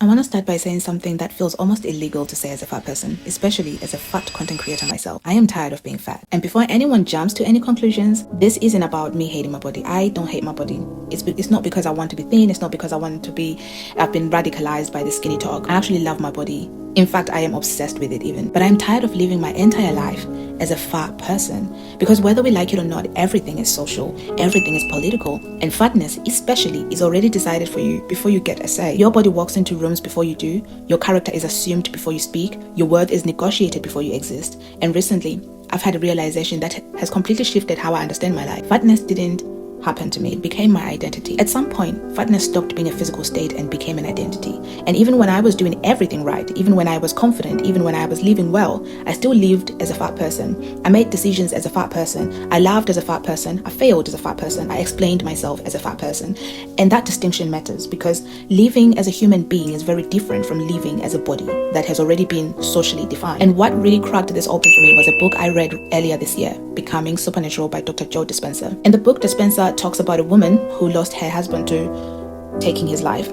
I want to start by saying something that feels almost illegal to say as a fat person, especially as a fat content creator myself. I am tired of being fat. And before anyone jumps to any conclusions, this isn't about me hating my body. I don't hate my body. It's not because I want to be thin. It's not because I've been radicalized by the skinny talk. I actually love my body. In fact, I am obsessed with it even. But I'm tired of living my entire life as a fat person. Because whether we like it or not, everything is social, everything is political. And fatness, especially, is already decided for you before you get a say. Your body walks into rooms before you do. Your character is assumed before you speak. Your worth is negotiated before you exist. And recently, I've had a realization that has completely shifted how I understand my life. Fatness didn't happen to me. It became my identity. At some point, fatness stopped being a physical state and became an identity. And even when I was doing everything right, even when I was confident, even when I was living well, I still lived as a fat person. I made decisions as a fat person. I laughed as a fat person. I failed as a fat person. I explained myself as a fat person. And that distinction matters because living as a human being is very different from living as a body that has already been socially defined. And what really cracked this open for me was a book I read earlier this year, Becoming Supernatural by Dr. Joe Dispenza. In the book, Dispenza talks about a woman who lost her husband to taking his life.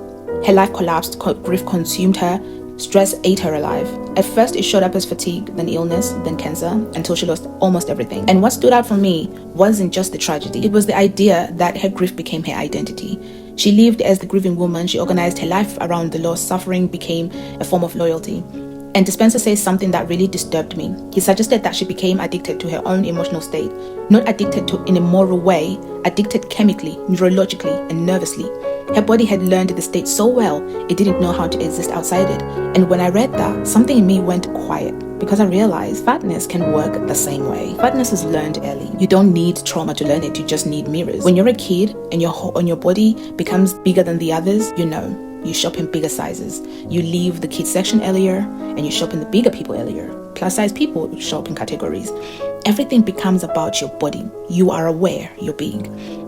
Her life collapsed, grief consumed her, stress ate her alive. At first, it showed up as fatigue, then illness, then cancer, until she lost almost everything. And what stood out for me wasn't just the tragedy, it was the idea that her grief became her identity. She lived as the grieving woman, she organized her life around the loss, suffering became a form of loyalty. And Dispenza says something that really disturbed me. He suggested that she became addicted to her own emotional state, not addicted to in a moral way, addicted chemically, neurologically, and nervously. Her body had learned the state so well, it didn't know how to exist outside it. And when I read that, something in me went quiet because I realized fatness can work the same way. Fatness is learned early. You don't need trauma to learn it, you just need mirrors. When you're a kid and your body becomes bigger than the others, you know. You shop in bigger sizes. You leave the kids section earlier and you shop in the bigger people earlier. Plus size people shop in categories. Everything becomes about your body. You are aware you're big.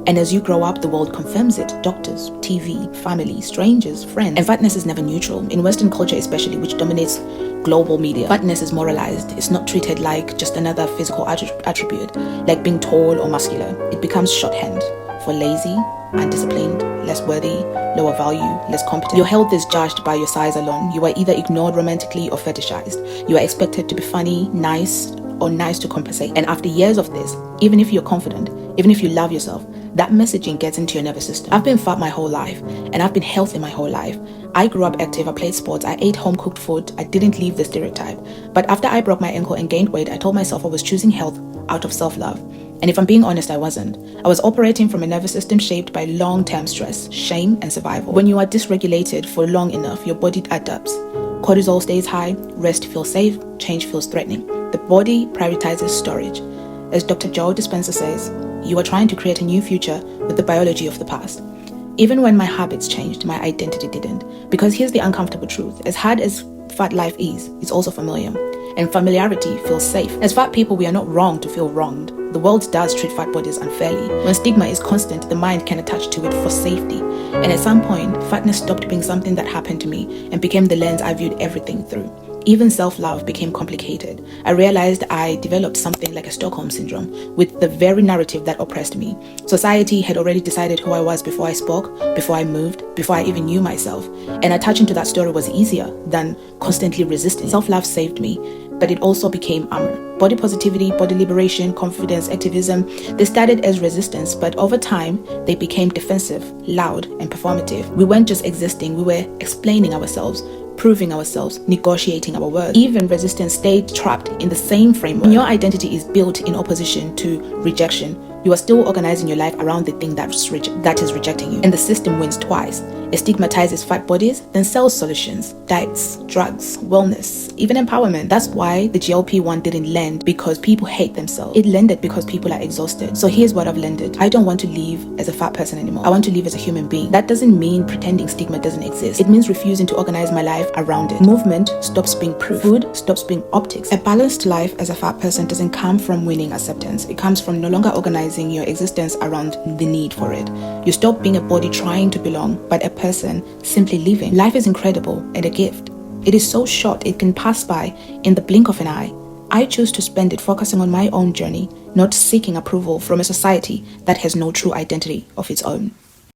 And as you grow up, the world confirms it. Doctors, TV, family, strangers, friends. And fatness is never neutral. In Western culture especially, which dominates global media, fatness is moralized. It's not treated like just another physical attribute, like being tall or muscular. It becomes shorthand for lazy, undisciplined, less worthy, lower value, less competent. Your health is judged by your size alone. You are either ignored romantically or fetishized. You are expected to be funny, nice, or nice to compensate. And after years of this, even if you're confident, even if you love yourself, that messaging gets into your nervous system. I've been fat my whole life, and I've been healthy my whole life. I grew up active, I played sports, I ate home-cooked food, I didn't leave the stereotype. But after I broke my ankle and gained weight, I told myself I was choosing health out of self-love. And if I'm being honest, I wasn't. I was operating from a nervous system shaped by long-term stress, shame, and survival. When you are dysregulated for long enough, your body adapts. Cortisol stays high, rest feels safe, change feels threatening. The body prioritizes storage. As Dr. Joe Dispenza says, you are trying to create a new future with the biology of the past. Even when my habits changed, my identity didn't. Because here's the uncomfortable truth. As hard as fat life is, it's also familiar. And familiarity feels safe. As fat people, we are not wrong to feel wronged. The world does treat fat bodies unfairly. When stigma is constant, the mind can attach to it for safety. And at some point, fatness stopped being something that happened to me and became the lens I viewed everything through. Even self-love became complicated. I realized I developed something like a Stockholm syndrome with the very narrative that oppressed me. Society had already decided who I was before I spoke, before I moved, before I even knew myself. And attaching to that story was easier than constantly resisting. Self-love saved me, but it also became armor. Body positivity, body liberation, confidence, activism, they started as resistance, but over time, they became defensive, loud, and performative. We weren't just existing, we were explaining ourselves, proving ourselves, negotiating our worth. Even resistance stayed trapped in the same framework. When your identity is built in opposition to rejection, you are still organizing your life around the thing that is rejecting you. And the system wins twice. It stigmatizes fat bodies, then sells solutions, diets, drugs, wellness, even empowerment. That's why the GLP-1 didn't land because people hate themselves. It landed because people are exhausted. So here's what I've landed. I don't want to live as a fat person anymore. I want to live as a human being. That doesn't mean pretending stigma doesn't exist. It means refusing to organize my life around it. Movement stops being proof. Food stops being optics. A balanced life as a fat person doesn't come from winning acceptance. It comes from no longer organizing your existence around the need for it. You stop being a body trying to belong, but a person simply living. Life is incredible and a gift. It is so short it can pass by in the blink of an eye. I choose to spend it focusing on my own journey, not seeking approval from a society that has no true identity of its own.